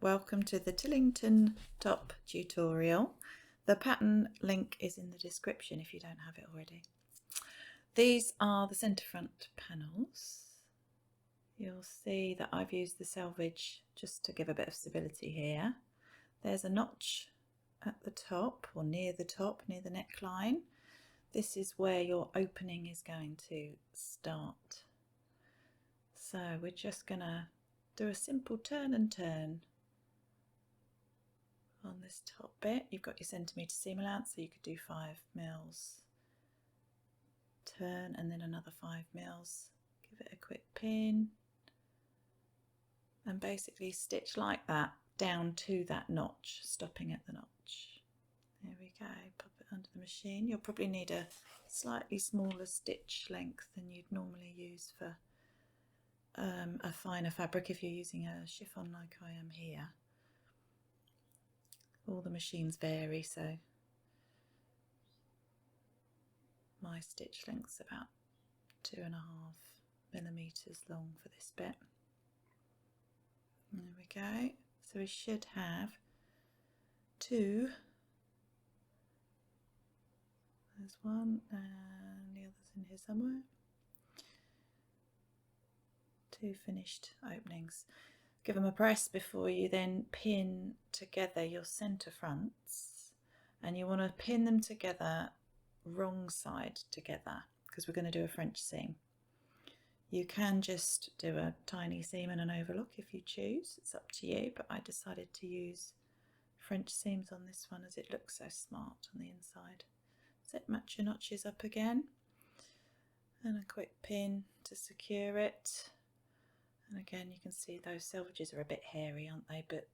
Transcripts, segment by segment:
welcome to the Tillington top tutorial. The pattern link is in the description if you don't have it already. These are the centre front panels. You'll see that I've used the selvage just to give a bit of stability here. There's a notch at the top, or near the top, near the neckline. This is where your opening is going to start. So we're just going to do a simple turn and turn on this top bit. You've got your centimetre seam allowance, so you could do 5 mils. Turn and then another 5 mils. Give it a quick pin and basically stitch like that down to that notch, stopping at the notch. There we go, pop it under the machine. You'll probably need a slightly smaller stitch length than you'd normally use for a finer fabric if you're using a chiffon like I am here. All the machines vary, so my stitch length's about 2.5 millimetres long for this bit. There we go. So we should have 2. There's one and the other's in here somewhere. 2 finished openings. Give them a press before you then pin together your centre fronts, and you want to pin them together wrong side together because we're going to do a French seam. You can just do a tiny seam and an overlock if you choose, it's up to you, but I decided to use French seams on this one as it looks so smart on the inside. So match your notches up again and a quick pin to secure it. And again, you can see those selvages are a bit hairy, aren't they? But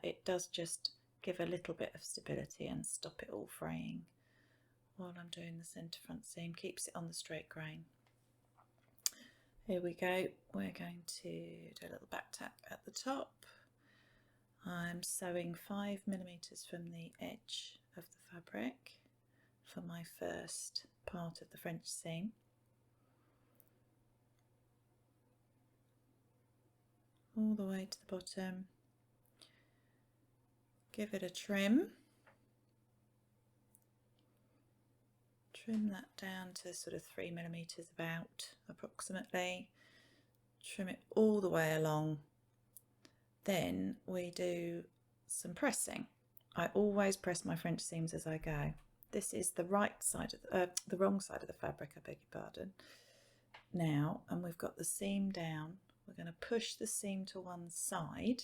it does just give a little bit of stability and stop it all fraying while I'm doing the centre front seam. Keeps it on the straight grain. Here we go. We're going to do a little back tack at the top. I'm sewing 5 millimetres from the edge of the fabric for my first part of the French seam. All the way to the bottom. Give it a trim. Trim that down to sort of 3 millimetres about, approximately. Trim it all the way along. Then we do some pressing. I always press my French seams as I go. This is the right side of the wrong side of the fabric, I beg your pardon. Now, and we've got the seam down. We're going to push the seam to one side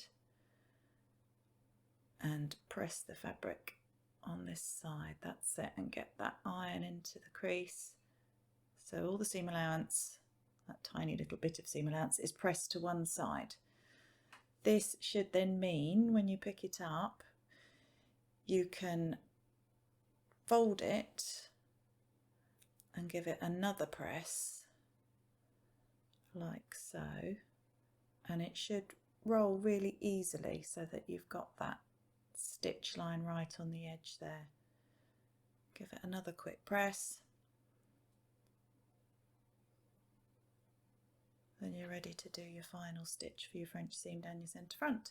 and press the fabric on this side. That's it, and get that iron into the crease. So all the seam allowance, that tiny little bit of seam allowance, is pressed to one side. This should then mean when you pick it up, you can fold it and give it another press like so. And it should roll really easily so that you've got that stitch line right on the edge there. Give it another quick press. Then you're ready to do your final stitch for your French seam down your centre front.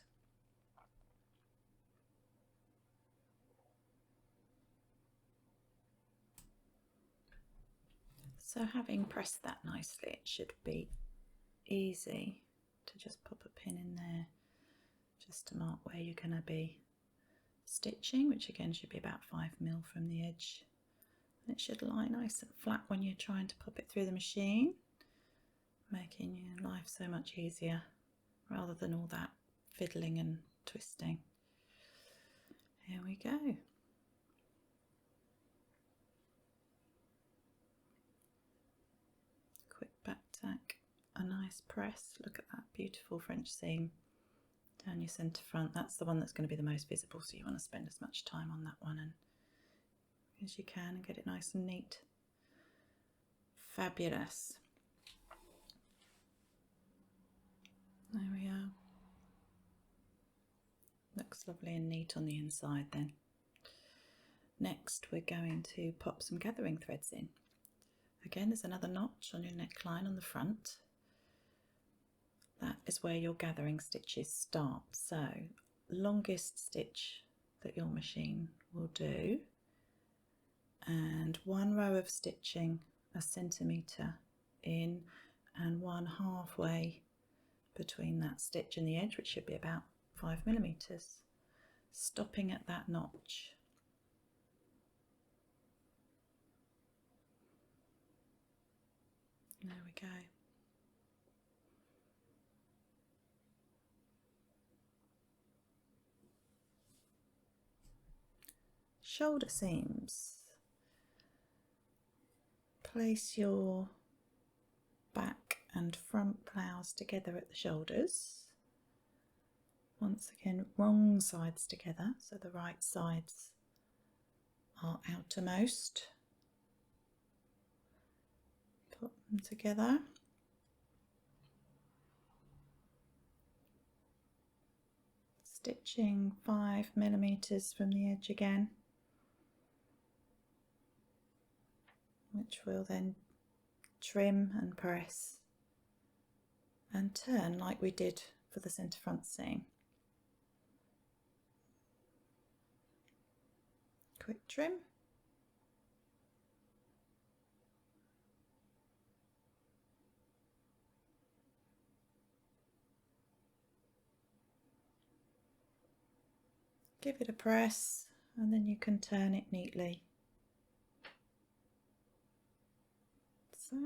So having pressed that nicely, it should be easy to just pop a pin in there just to mark where you're going to be stitching, which again should be about 5 mil from the edge. And it should lie nice and flat when you're trying to pop it through the machine, making your life so much easier rather than all that fiddling and twisting. Here we go. Quick back tack. A nice press. Look at that beautiful French seam down your centre front. That's the one that's going to be the most visible, so you want to spend as much time on that one and as you can and get it nice and neat. Fabulous. There we are. Looks lovely and neat on the inside then. Next we're going to pop some gathering threads in. Again, there's another notch on your neckline on the front. That is where your gathering stitches start. So longest stitch that your machine will do, and one row of stitching a centimetre in and one halfway between that stitch and the edge, which should be about 5mm, stopping at that notch. There we go. Shoulder seams. Place your back and front blouse together at the shoulders. Once again, wrong sides together, so the right sides are outermost. Put them together. Stitching 5mm from the edge again, which we'll then trim and press and turn like we did for the centre front seam. Quick trim. Give it a press and then you can turn it neatly. So,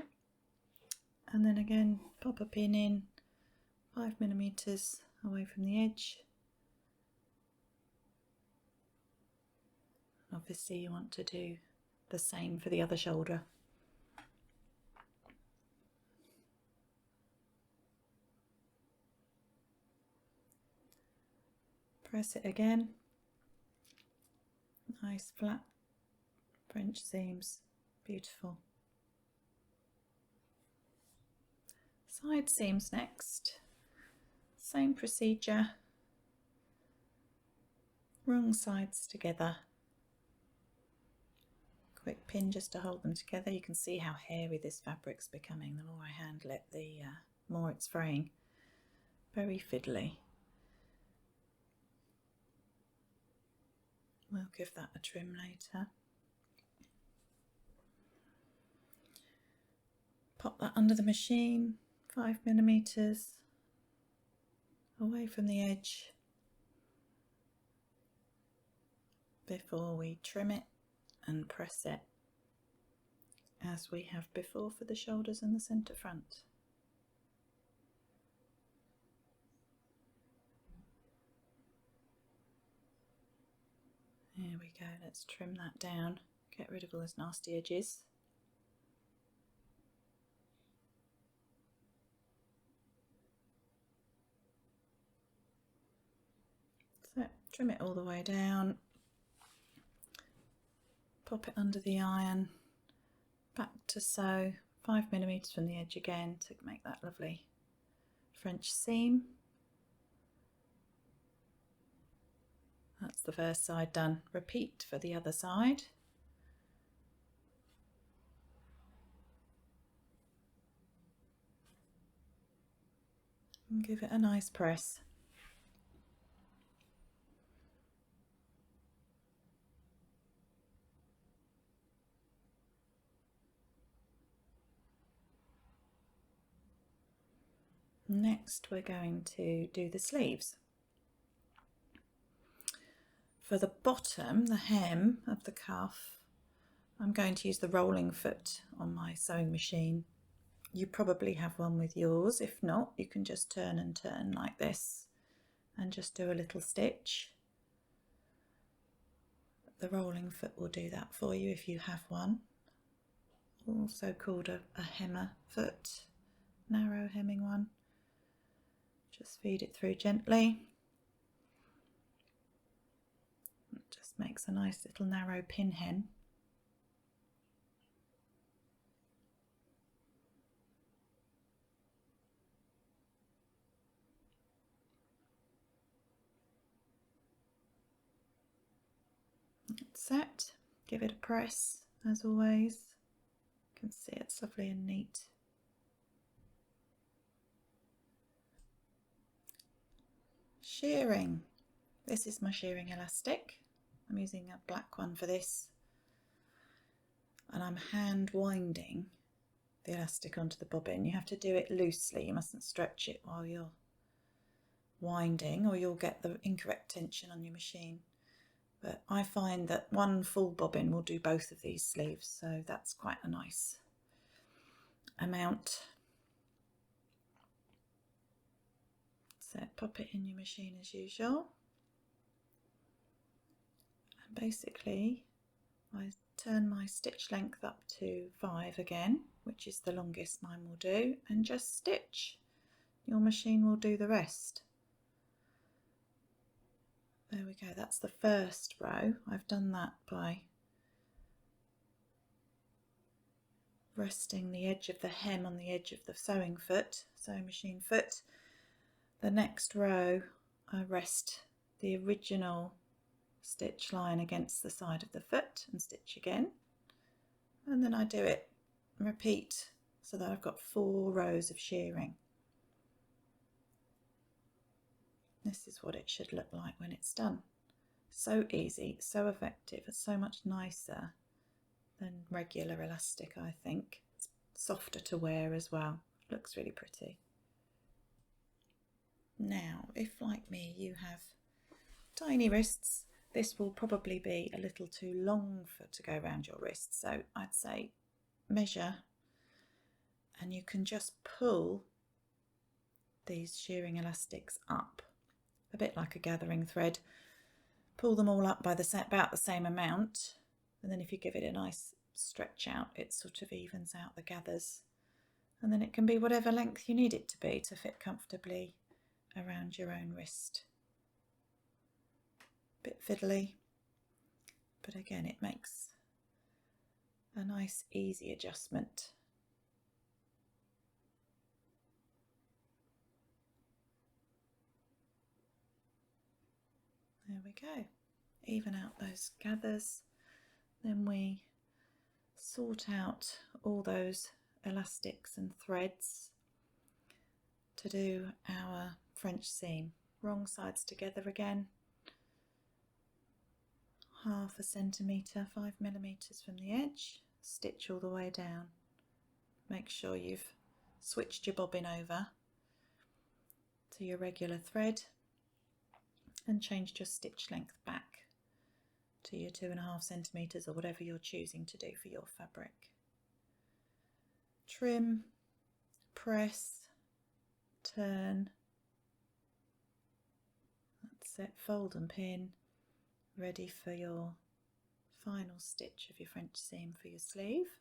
and then again pop a pin in 5mm away from the edge. Obviously you want to do the same for the other shoulder. Press it again. Nice flat French seams, beautiful. Side seams next, same procedure, wrong sides together. Quick pin just to hold them together. You can see how hairy this fabric's becoming. The more I handle it, the more it's fraying. Very fiddly. We'll give that a trim later. Pop that under the machine, 5mm away from the edge before we trim it and press it as we have before for the shoulders and the centre front. There we go, let's trim that down, get rid of all those nasty edges. So trim it all the way down, pop it under the iron, back to sew, 5mm from the edge again to make that lovely French seam. That's the first side done. Repeat for the other side. And give it a nice press. Next we're going to do the sleeves. For the bottom, the hem of the cuff, I'm going to use the rolling foot on my sewing machine. You probably have one with yours. If not, you can just turn and turn like this and just do a little stitch. The rolling foot will do that for you if you have one. Also called a hemmer foot, narrow hemming one. Just feed it through gently. It just makes a nice little narrow pin hem. It's set. Give it a press as always. You can see it's lovely and neat. Shirring. This is my shearing elastic. I'm using a black one for this, and I'm hand winding the elastic onto the bobbin. You have to do it loosely, you mustn't stretch it while you're winding or you'll get the incorrect tension on your machine. But I find that one full bobbin will do both of these sleeves, so that's quite a nice amount. So pop it in your machine as usual. And basically I turn my stitch length up to 5 again, which is the longest mine will do, and just stitch. Your machine will do the rest. There we go, that's the first row. I've done that by resting the edge of the hem on the edge of the sewing machine foot. The next row I rest the original stitch line against the side of the foot and stitch again, and then I do it and repeat so that I've got 4 rows of shearing. This is what it should look like when it's done. So easy, so effective, it's so much nicer than regular elastic, I think. It's softer to wear as well, looks really pretty. Now, if like me you have tiny wrists, this will probably be a little too long to go around your wrist, so I'd say measure, and you can just pull these shearing elastics up, a bit like a gathering thread. Pull them all up by about the same amount, and then if you give it a nice stretch out, it sort of evens out the gathers, and then it can be whatever length you need it to be to fit comfortably around your own wrist. Bit fiddly, but again it makes a nice easy adjustment. There we go, even out those gathers. Then we sort out all those elastics and threads to do our French seam. Wrong sides together again, 1/2 centimetre, 5mm from the edge, stitch all the way down. Make sure you've switched your bobbin over to your regular thread and changed your stitch length back to your 2.5 centimetres or whatever you're choosing to do for your fabric. Trim, press, turn, that's it, fold and pin, ready for your final stitch of your French seam for your sleeve.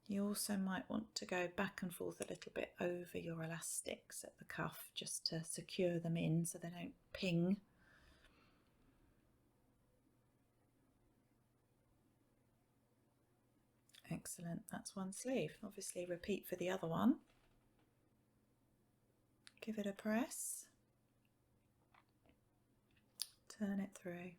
You also might want to go back and forth a little bit over your elastics at the cuff just to secure them in so they don't ping. Excellent, that's one sleeve. Obviously repeat for the other one. Give it a press. Turn it through.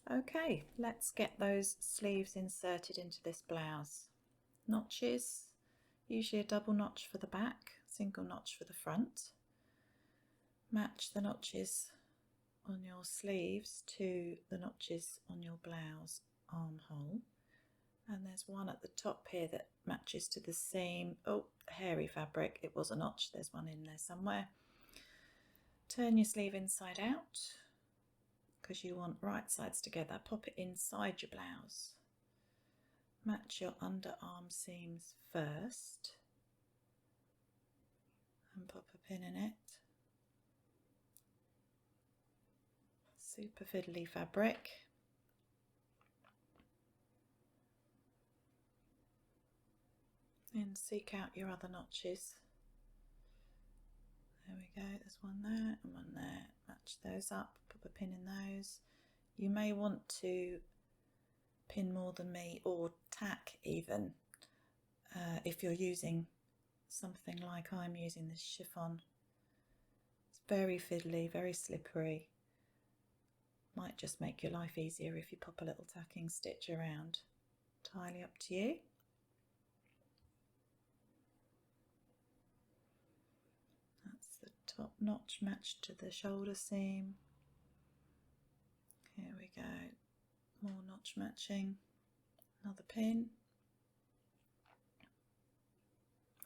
Okay, let's get those sleeves inserted into this blouse. Notches, usually a double notch for the back, single notch for the front. Match the notches on your sleeves to the notches on your blouse armhole, and there's one at the top here that matches to the seam. Oh, hairy fabric, it was a notch, there's one in there somewhere. Turn your sleeve inside out because you want right sides together. Pop it inside your blouse. Match your underarm seams first and pop a pin in it. Super fiddly fabric. Then seek out your other notches. There we go, there's one there and one there. Match those up, pop a pin in those. You may want to pin more than me, or tack even, if you're using something like I'm using this chiffon. It's very fiddly, very slippery. Might just make your life easier if you pop a little tacking stitch around. Entirely up to you. That's the top notch matched to the shoulder seam. Here we go, more notch matching, another pin,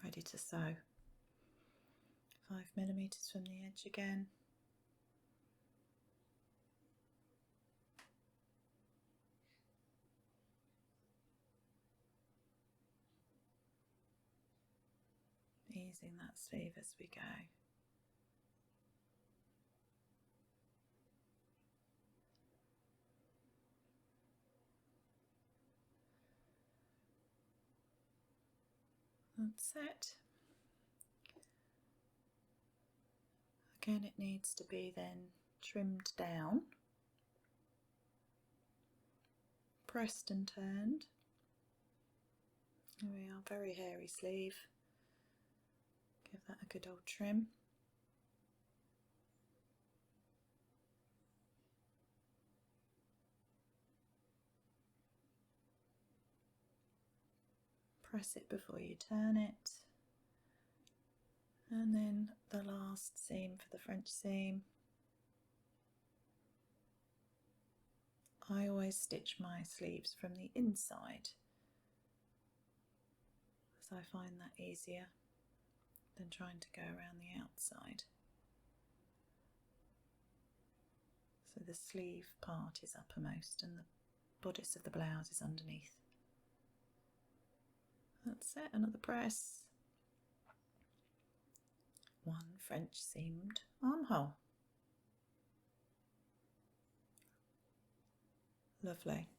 ready to sew. 5mm from the edge again. Easing that sleeve as we go. That's it. Again, it needs to be then trimmed down, pressed and turned. Here we are, very hairy sleeve. Give that a good old trim. Press it before you turn it. And then the last seam for the French seam. I always stitch my sleeves from the inside, as I find that easier than trying to go around the outside. So the sleeve part is uppermost and the bodice of the blouse is underneath. That's it, another press. One French seamed armhole. Lovely.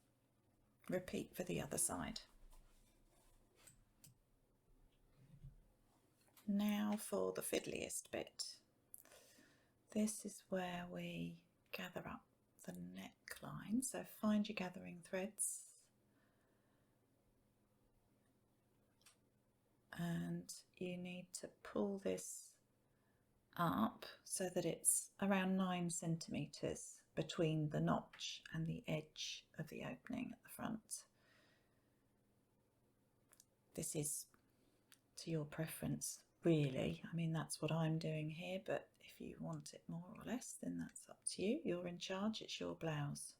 Repeat for the other side. Now for the fiddliest bit. This is where we gather up the neckline. So find your gathering threads and you need to pull this up so that it's around 9cm between the notch and the edge of the opening at the front. This is to your preference, really. I mean, that's what I'm doing here, but if you want it more or less, then that's up to you. You're in charge, it's your blouse.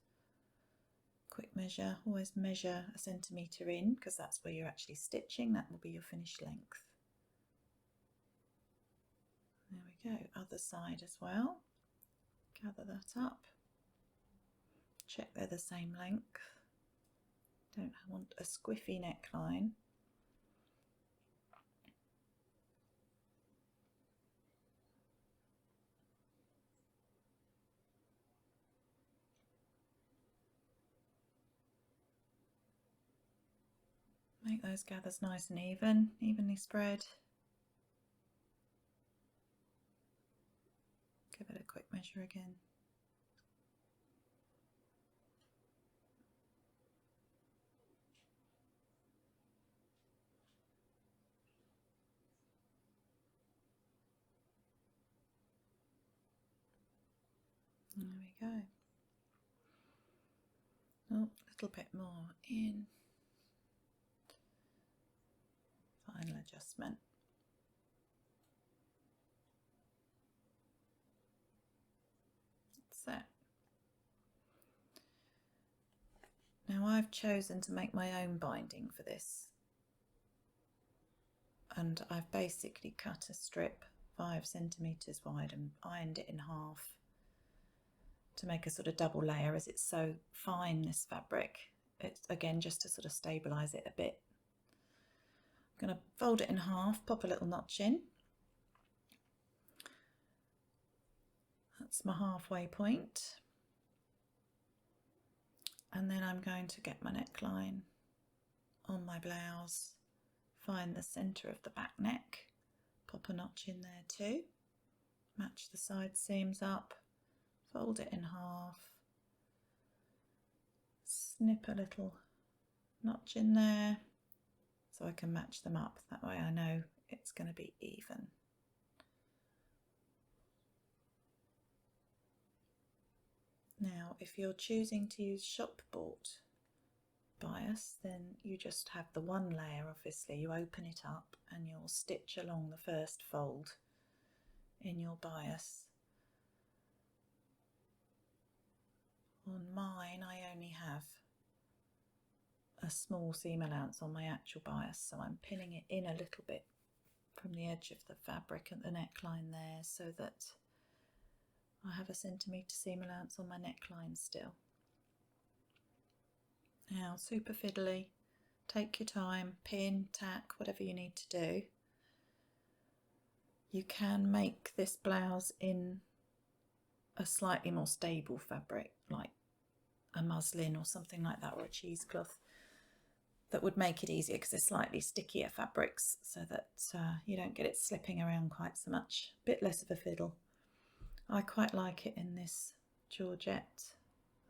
Quick measure, always measure a centimetre in, because that's where you're actually stitching. That will be your finished length. There we go, other side as well. Gather that up. Check they're the same length. Don't want a squiffy neckline. Make those gathers nice and evenly spread. Give it a quick measure again. There we go. Oh, a little bit more in. Final adjustment. That's it. Now I've chosen to make my own binding for this, and I've basically cut a strip 5cm wide and ironed it in half to make a sort of double layer, as it's so fine, this fabric. It's again just to sort of stabilise it a bit. I'm going to fold it in half, pop a little notch in. That's my halfway point. And then I'm going to get my neckline on my blouse, find the centre of the back neck, pop a notch in there too, match the side seams up, fold it in half, snip a little notch in there so I can match them up. That way I know it's going to be even. Now, if you're choosing to use shop bought bias, then you just have the one layer. Obviously you open it up and you'll stitch along the first fold in your bias. On mine I only have a small seam allowance on my actual bias, so I'm pinning it in a little bit from the edge of the fabric at the neckline there, so that I have a centimetre seam allowance on my neckline still. Now, super fiddly, take your time, pin, tack, whatever you need to do. You can make this blouse in a slightly more stable fabric, like a muslin or something like that, or a cheesecloth. That would make it easier because they're slightly stickier fabrics, so that you don't get it slipping around quite so much. A bit less of a fiddle. I quite like it in this georgette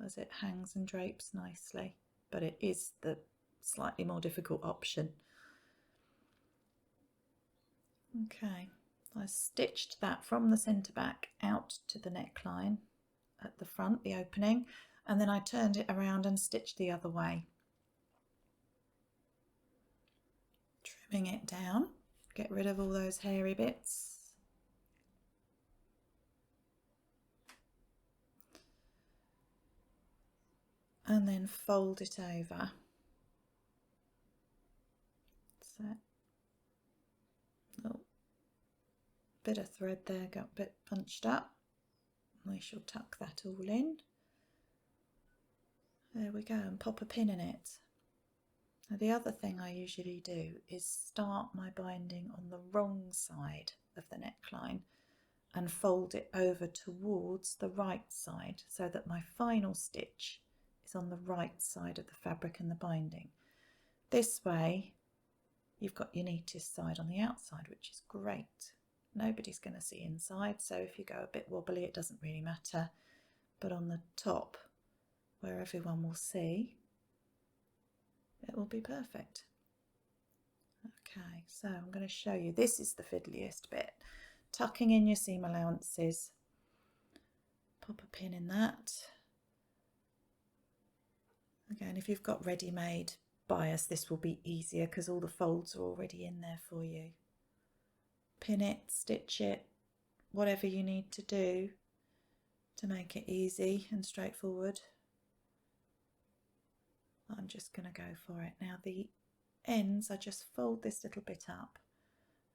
as it hangs and drapes nicely, but it is the slightly more difficult option. Okay, I stitched that from the centre back out to the neckline at the front, the opening, and then I turned it around and stitched the other way. Trimming it down, get rid of all those hairy bits. And then fold it over. So, little bit of thread there got a bit punched up. We shall tuck that all in. There we go, and pop a pin in it. Now, the other thing I usually do is start my binding on the wrong side of the neckline and fold it over towards the right side, so that my final stitch is on the right side of the fabric and the binding. This way you've got your neatest side on the outside, which is great. Nobody's going to see inside, so if you go a bit wobbly it doesn't really matter, but on the top where everyone will see, it will be perfect. Okay, so I'm going to show you, this is the fiddliest bit. Tucking in your seam allowances, pop a pin in that. Again, if you've got ready-made bias, this will be easier because all the folds are already in there for you. Pin it, stitch it, whatever you need to do to make it easy and straightforward. I'm just going to go for it. Now the ends, I just fold this little bit up,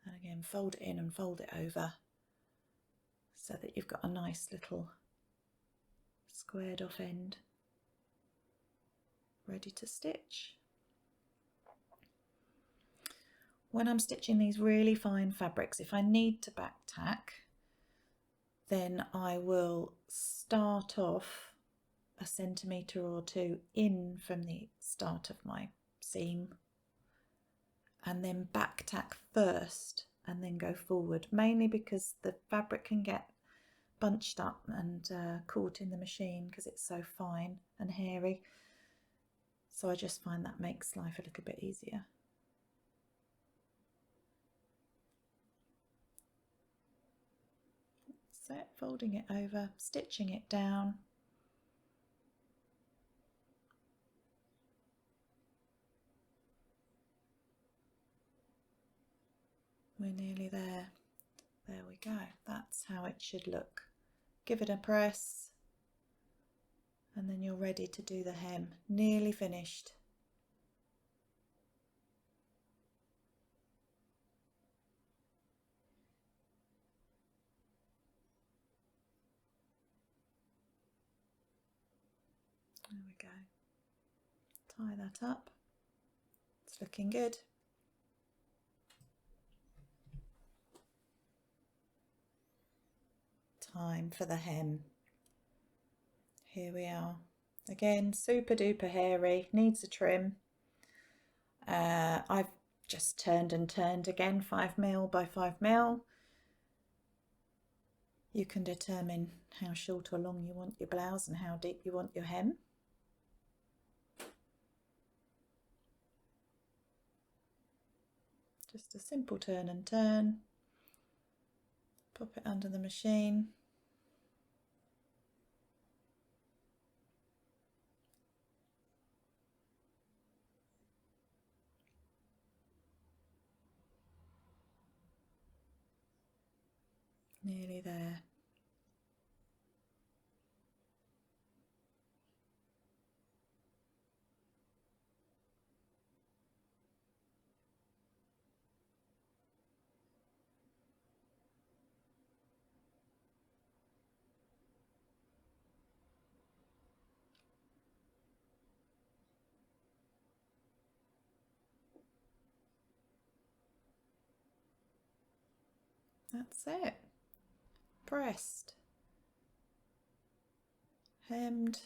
and again fold it in and fold it over, so that you've got a nice little squared off end ready to stitch. When I'm stitching these really fine fabrics, if I need to back tack, then I will start off a centimetre or two in from the start of my seam, and then back tack first and then go forward, mainly because the fabric can get bunched up and caught in the machine because it's so fine and hairy. So I just find that makes life a little bit easier. So folding it over, stitching it down. We're nearly there. There we go. That's how it should look. Give it a press, and then you're ready to do the hem. Nearly finished. There we go. Tie that up. It's looking good. Time for the hem. Here we are. Again, super duper hairy, needs a trim. I've just turned and turned again, 5mm by 5mm. You can determine how short or long you want your blouse and how deep you want your hem. Just a simple turn and turn. Pop it under the machine. Nearly there. That's it. Pressed, hemmed,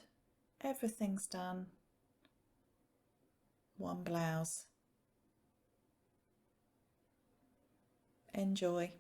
everything's done. One blouse. Enjoy.